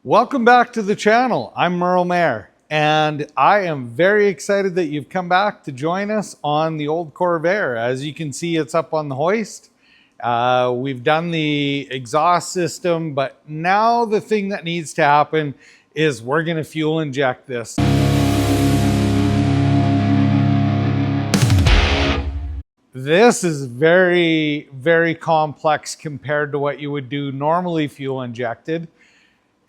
Welcome back to the channel. I'm Merle Mayer, and I am very excited that you've come back to join us on the old Corvair. As you can see, it's up on the hoist. We've done the exhaust system, but now the thing that needs to happen is we're going to fuel inject this. This is very, very complex compared to what you would do normally fuel injected.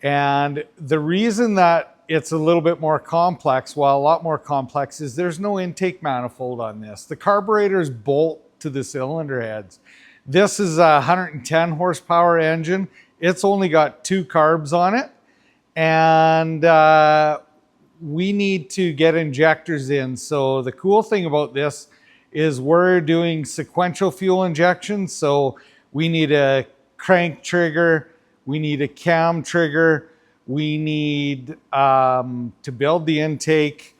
And the reason that it's a little bit more complex, well, a lot more complex, is there's no intake manifold on this. The carburetors bolt to the cylinder heads. This is a 110 horsepower engine. It's only got 2 carbs on it. And we need to get injectors in. So the cool thing about this is we're doing sequential fuel injection. So we need a crank trigger, we need a cam trigger, we need to build the intake.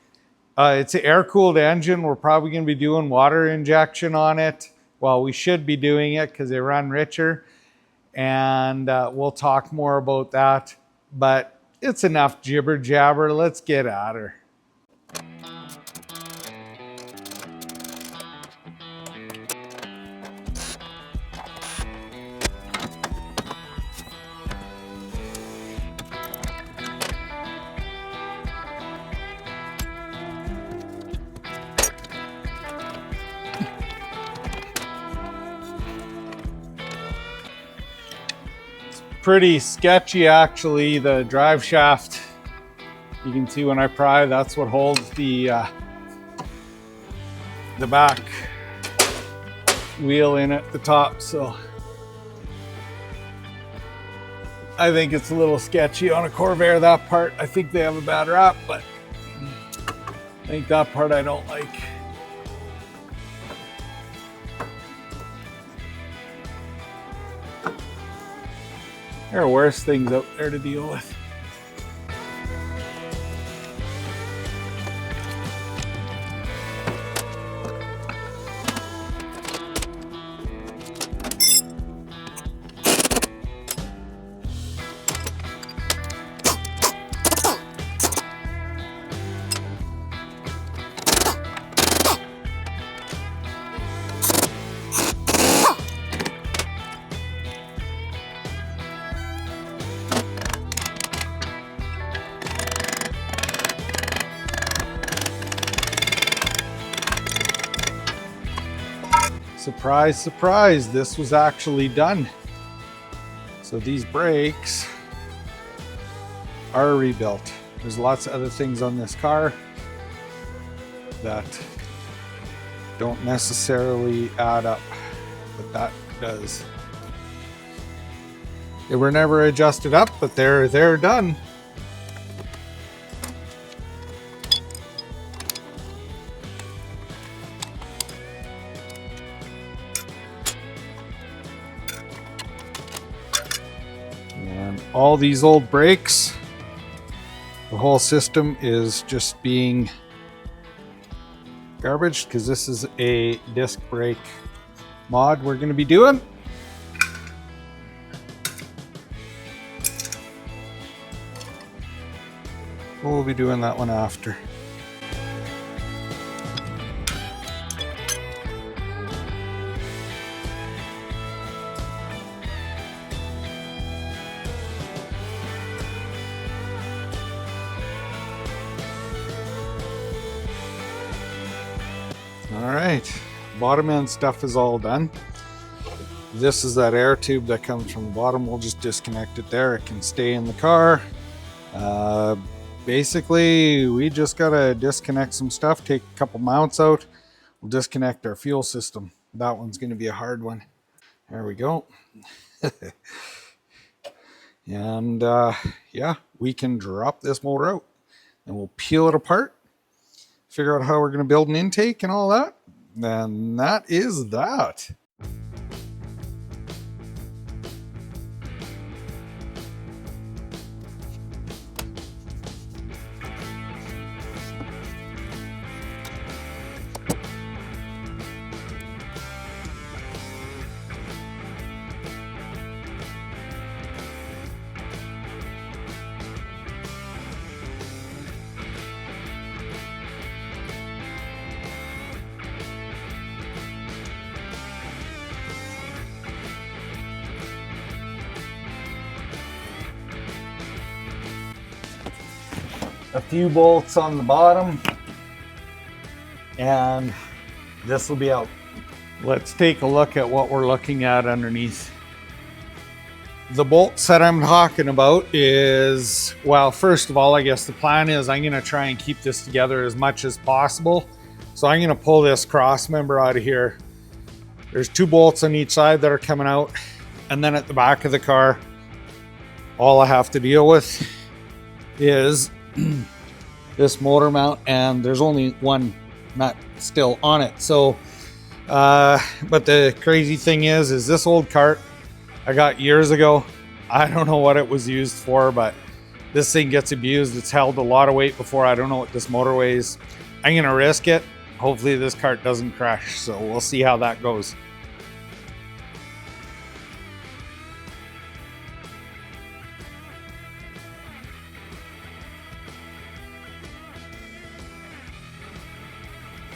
It's an air-cooled engine. We're probably going to be doing water injection on it. Well, we should be doing it because they run richer. And we'll talk more about that. But it's enough jibber jabber. Let's get at her. Pretty sketchy, actually. The drive shaft, you can see when I pry, that's what holds the back wheel in at the top. So I think it's a little sketchy on a Corvair, that part. I think they have a bad rap, but I think that part I don't like. There are worse things out there to deal with. Surprise, surprise, this was actually done. So these brakes are rebuilt. There's lots of other things on this car that don't necessarily add up, but that does. They were never adjusted up, but they're done. All these old brakes, the whole system is just being garbaged because this is a disc brake mod we're going to be doing. We'll be doing that one after. All right, bottom end stuff is all done. This is that air tube that comes from the bottom. We'll just disconnect it there. It can stay in the car. Basically, we just gotta disconnect some stuff, take a couple mounts out. We'll disconnect our fuel system. That one's gonna be a hard one. There we go. And yeah, we can drop this motor out and we'll peel it apart, figure out how we're going to build an intake and all that. And that is that. a few bolts on the bottom, and this will be out. Let's take a look at what we're looking at underneath. The bolts that I'm talking about is, well, first of all, I guess the plan is I'm going to try and keep this together as much as possible. So I'm going to pull this cross member out of here. There's 2 bolts on each side that are coming out. And then at the back of the car, all I have to deal with is this motor mount, and there's only one nut still on it. So, but the crazy thing is this old cart I got years ago. I don't know what it was used for, but this thing gets abused. It's held a lot of weight before. I don't know what this motor weighs. I'm gonna risk it. Hopefully this cart doesn't crash. So we'll see how that goes.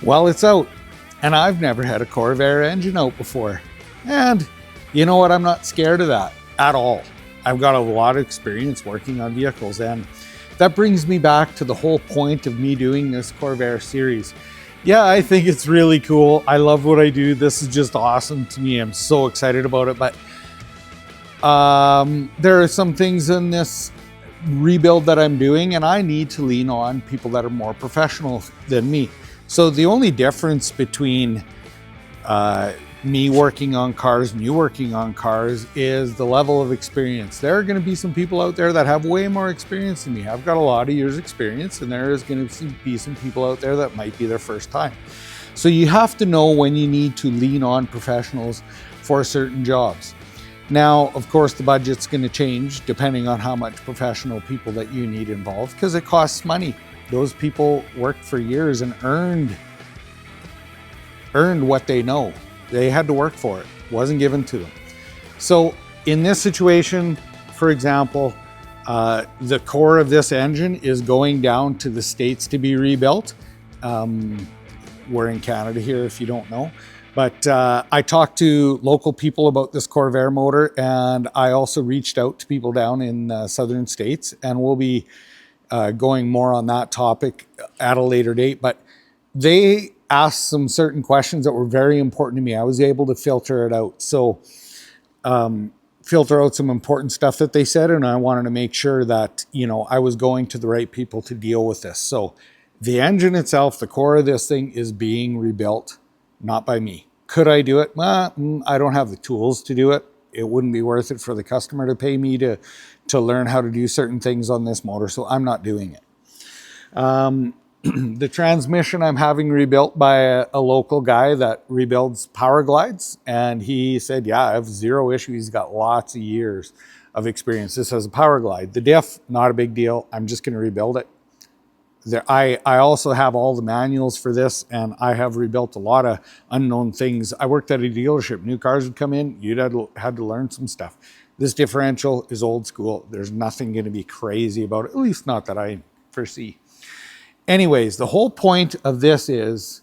Well, it's out, and I've never had a Corvair engine out before. And you know what? I'm not scared of that at all. I've got a lot of experience working on vehicles, and that brings me back to the whole point of me doing this Corvair series. Yeah, I think it's really cool. I love what I do. This is just awesome to me. I'm so excited about it, but there are some things in this rebuild that I'm doing, and I need to lean on people that are more professional than me. So the only difference between me working on cars and you working on cars is the level of experience. There are going to be some people out there that have way more experience than me. I've got a lot of years experience, and there is going to be some people out there that might be their first time. So you have to know when you need to lean on professionals for certain jobs. Now, of course, the budget's going to change depending on how much professional people that you need involved, because it costs money. Those people worked for years and earned what they know. They had to work for it. It wasn't given to them. So in this situation, for example, the core of this engine is going down to the States to be rebuilt. We're in Canada here, if you don't know. But I talked to local people about this Corvair motor, and I also reached out to people down in southern states, and we'll be going more on that topic at a later date. But they asked some certain questions that were very important to me. I was able to filter it out. So filter out some important stuff that they said, and I wanted to make sure that, you know, I was going to the right people to deal with this. So the engine itself, the core of this thing, is being rebuilt, not by me. Could I do it? I don't have the tools to do it. It wouldn't be worth it for the customer to pay me to learn how to do certain things on this motor, so I'm not doing it. The transmission I'm having rebuilt by a local guy that rebuilds power glides, and he said, yeah, I have zero issue. He's got lots of years of experience. This has a power glide. The diff, not a big deal. I'm just going to rebuild it. I also have all the manuals for this, and I have rebuilt a lot of unknown things. I worked at a dealership. New cars would come in. You'd had to learn some stuff. This differential is old school. There's nothing going to be crazy about it, at least not that I foresee. Anyways, the whole point of this is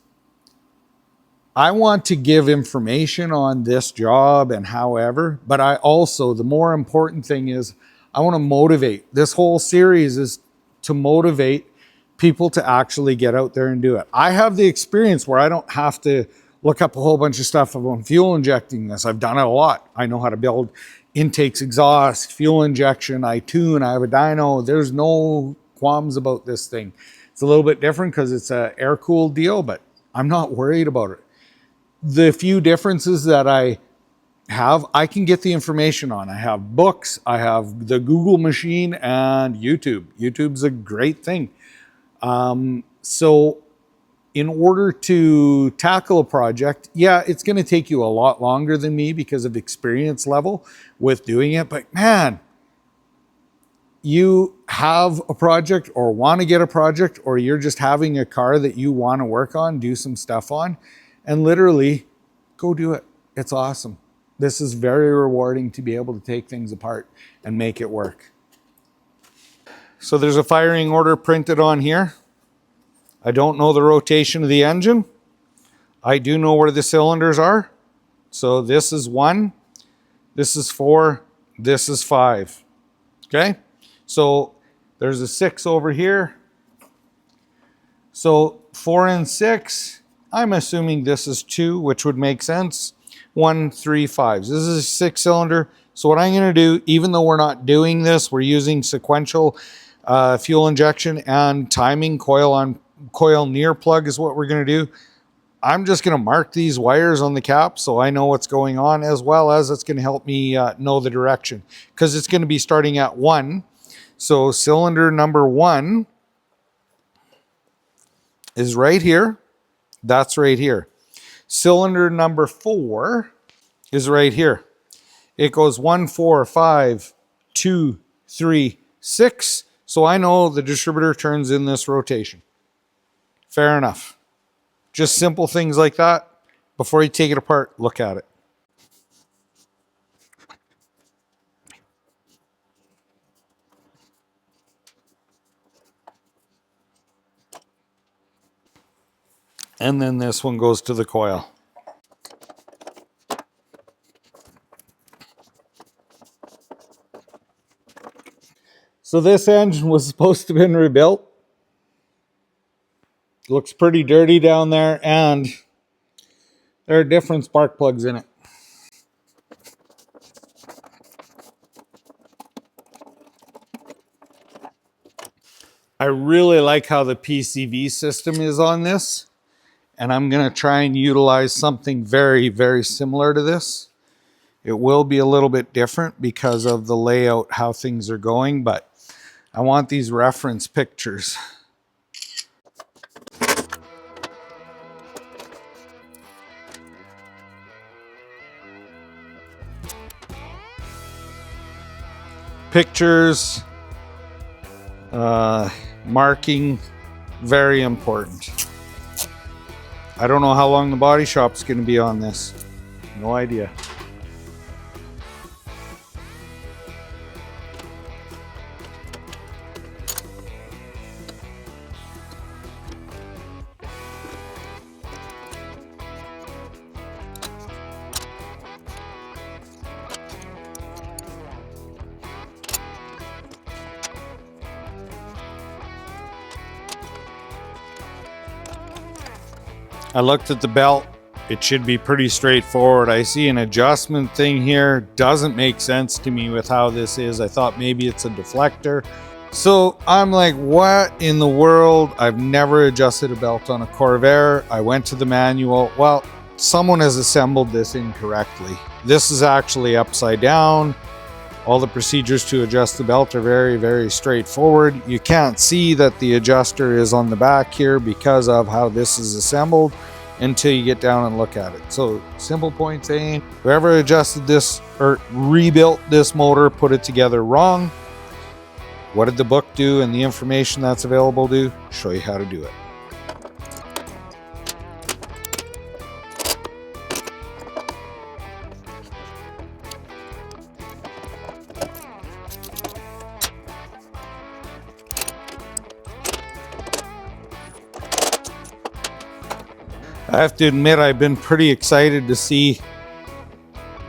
I want to give information on this job and however, but I also, the more important thing is I want to motivate. This whole series is to motivate people to actually get out there and do it. I have the experience where I don't have to look up a whole bunch of stuff about fuel injecting this. I've done it a lot. I know how to build intakes, exhaust, fuel injection. I tune, I have a dyno. There's no qualms about this thing. It's a little bit different because it's an air-cooled deal, but I'm not worried about it. The few differences that I have, I can get the information on. I have books, I have the Google machine, and YouTube. YouTube's a great thing. So in order to tackle a project, yeah, it's going to take you a lot longer than me because of experience level with doing it. But man, you have a project or want to get a project, or you're just having a car that you want to work on, do some stuff on, and literally go do it. It's awesome. This is very rewarding to be able to take things apart and make it work. So there's a firing order printed on here. I don't know the rotation of the engine. I do know where the cylinders are. So this is 1, this is 4, this is 5. Okay? So there's a 6 over here, So 4 and 6, I'm assuming this is 2, which would make sense. 1, 3, 5. This is a 6-cylinder. So what I'm going to do, even though we're not doing this, we're using sequential fuel injection and timing, coil on coil near plug is what we're going to do. I'm just going to mark these wires on the cap so I know what's going on, as well as it's going to help me know the direction, because it's going to be starting at 1. So cylinder number 1 is right here. That's right here. Cylinder number 4 is right here. It goes 1, 4, 5, 2, 3, 6. So I know the distributor turns in this rotation. Fair enough. Just simple things like that. Before you take it apart, look at it. And then this one goes to the coil. So this engine was supposed to have been rebuilt. Looks pretty dirty down there, and there are different spark plugs in it. I really like how the PCV system is on this, and I'm going to try and utilize something very, very similar to this. It will be a little bit different because of the layout, how things are going, but I want these reference pictures. Pictures, marking, very important. I don't know how long the body shop's going to be on this. No idea. I looked at the belt. It should be pretty straightforward. I see an adjustment thing here. Doesn't make sense to me with how this is. I thought maybe it's a deflector. So I'm like, what in the world? I've never adjusted a belt on a Corvair. I went to the manual. Well, someone has assembled this incorrectly. This is actually upside down. All the procedures to adjust the belt are very, very straightforward. You can't see that the adjuster is on the back here because of how this is assembled until you get down and look at it. So simple point saying, whoever adjusted this or rebuilt this motor put it together wrong. What did the book do and the information that's available do? Show you how to do it. I have to admit, I've been pretty excited to see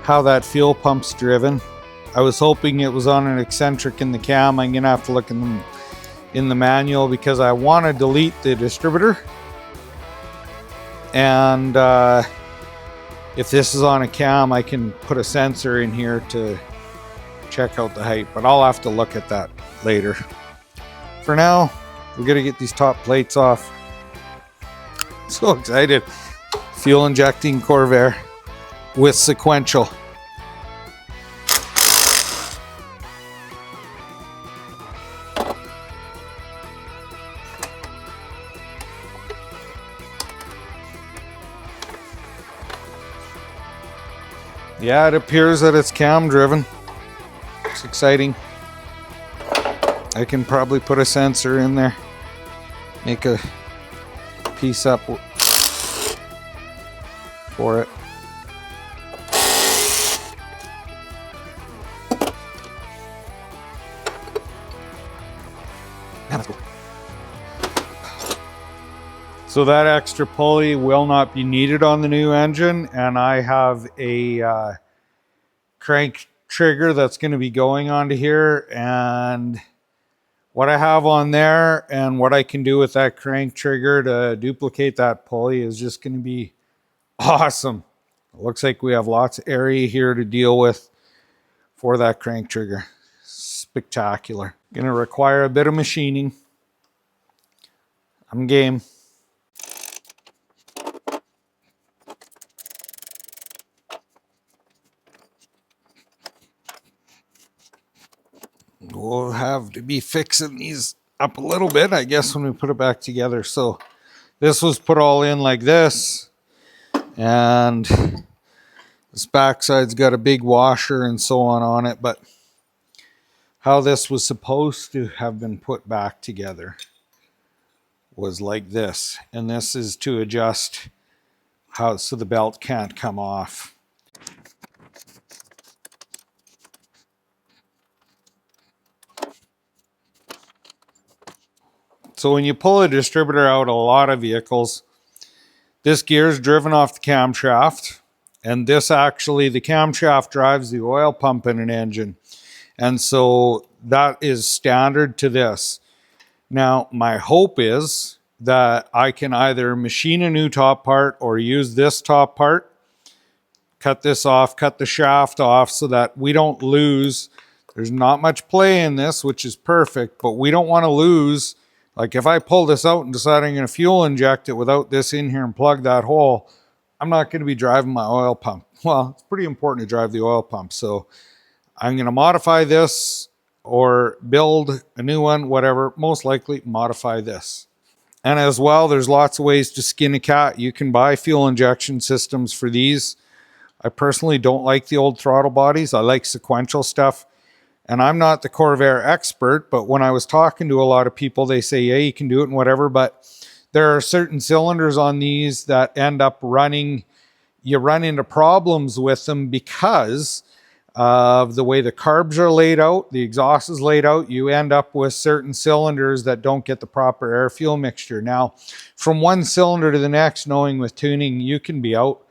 how that fuel pump's driven. I was hoping it was on an eccentric in the cam. I'm gonna have to look in the manual because I want to delete the distributor. And if this is on a cam, I can put a sensor in here to check out the height, but I'll have to look at that later. For now, we're gonna get these top plates off. So excited. Fuel injecting Corvair with sequential. Yeah, it appears that it's cam driven. It's exciting. I can probably put a sensor in there. Make a piece up for it. So that extra pulley will not be needed on the new engine, and I have a crank trigger that's going to be going onto here, and what I have on there and what I can do with that crank trigger to duplicate that pulley is just going to be awesome. It looks like we have lots of area here to deal with for that crank trigger. Spectacular. Going to require a bit of machining. I'm game. We'll have to be fixing these up a little bit, I guess, when we put it back together. So this was put all in like this, and this backside's got a big washer and so on it, but how this was supposed to have been put back together was like this, and this is to adjust how so the belt can't come off. So when you pull a distributor out, a lot of vehicles, this gear is driven off the camshaft, and this actually, the camshaft drives the oil pump in an engine. And so that is standard to this. Now, my hope is that I can either machine a new top part or use this top part, cut this off, cut the shaft off so that we don't lose. There's not much play in this, which is perfect, but we don't want to lose. Like if I pull this out and decide I'm going to fuel inject it without this in here and plug that hole, I'm not going to be driving my oil pump. Well, it's pretty important to drive the oil pump. So I'm going to modify this or build a new one, whatever, most likely modify this. And as well, there's lots of ways to skin a cat. You can buy fuel injection systems for these. I personally don't like the old throttle bodies. I like sequential stuff. And I'm not the Corvair expert, but when I was talking to a lot of people, they say, yeah, you can do it and whatever, but there are certain cylinders on these that end up running. You run into problems with them because of the way the carbs are laid out, the exhaust is laid out. You end up with certain cylinders that don't get the proper air fuel mixture. Now, from one cylinder to the next, knowing with tuning, you can be out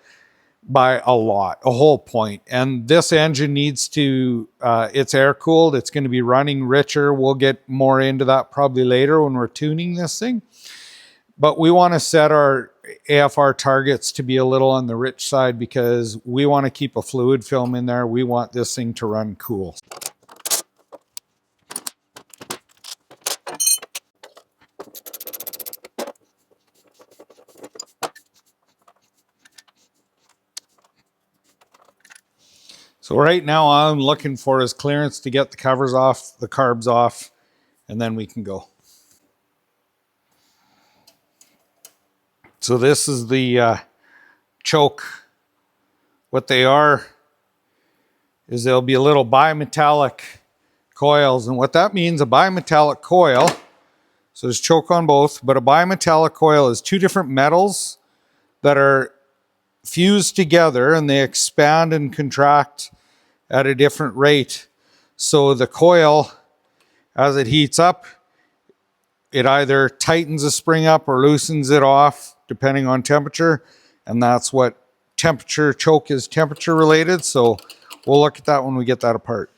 by a lot, a whole point. And this engine needs to, it's air cooled. It's going to be running richer. We'll get more into that probably later when we're tuning this thing. But we want to set our AFR targets to be a little on the rich side because we want to keep a fluid film in there. We want this thing to run cool. So right now all I'm looking for is clearance to get the covers off, the carbs off, and then we can go. So this is the choke. What they are is they'll be a little bimetallic coils. And what that means, a bimetallic coil, so there's choke on both, but a bimetallic coil is two different metals that are fused together and they expand and contract at a different rate. So the coil, as it heats up, it either tightens the spring up or loosens it off depending on temperature. And that's what temperature, choke is temperature related. So we'll look at that when we get that apart.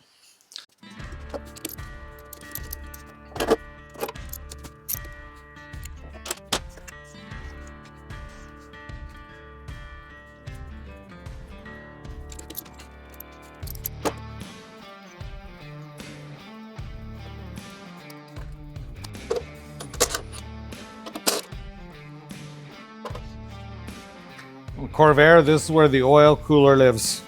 Corvair, this is where the oil cooler lives.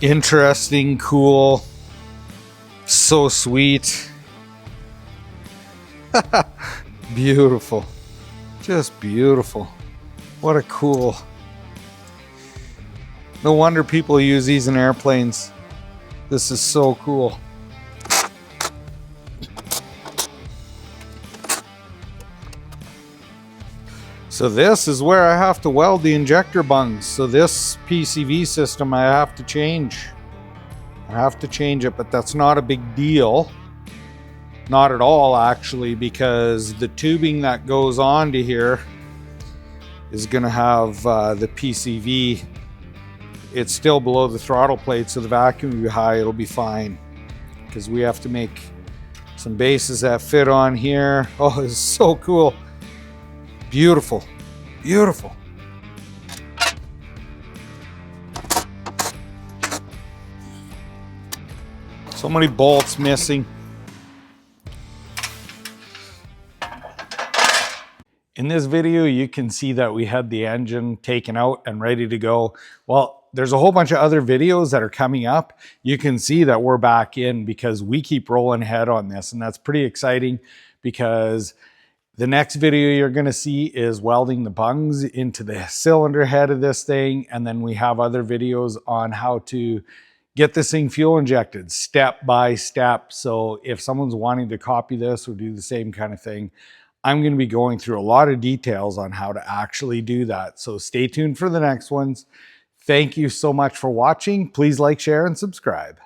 Interesting, cool, so sweet. Beautiful. Just beautiful. What a cool. No wonder people use these in airplanes. This is so cool. So this is where I have to weld the injector bungs. So this PCV system I have to change. I have to change it, but that's not a big deal. Not at all, actually, because the tubing that goes onto here is gonna have the PCV. It's still below the throttle plate, so the vacuum will be high, it'll be fine. Because we have to make some bases that fit on here. Oh, this is so cool. Beautiful, beautiful. So many bolts missing. In this video, you can see that we had the engine taken out and ready to go. Well, there's a whole bunch of other videos that are coming up. You can see that we're back in because we keep rolling ahead on this, and that's pretty exciting because the next video you're going to see is welding the bungs into the cylinder head of this thing, and then we have other videos on how to get this thing fuel injected step by step. So if someone's wanting to copy this or do the same kind of thing, I'm going to be going through a lot of details on how to actually do that. So stay tuned for the next ones. Thank you so much for watching. Please like, share, and subscribe.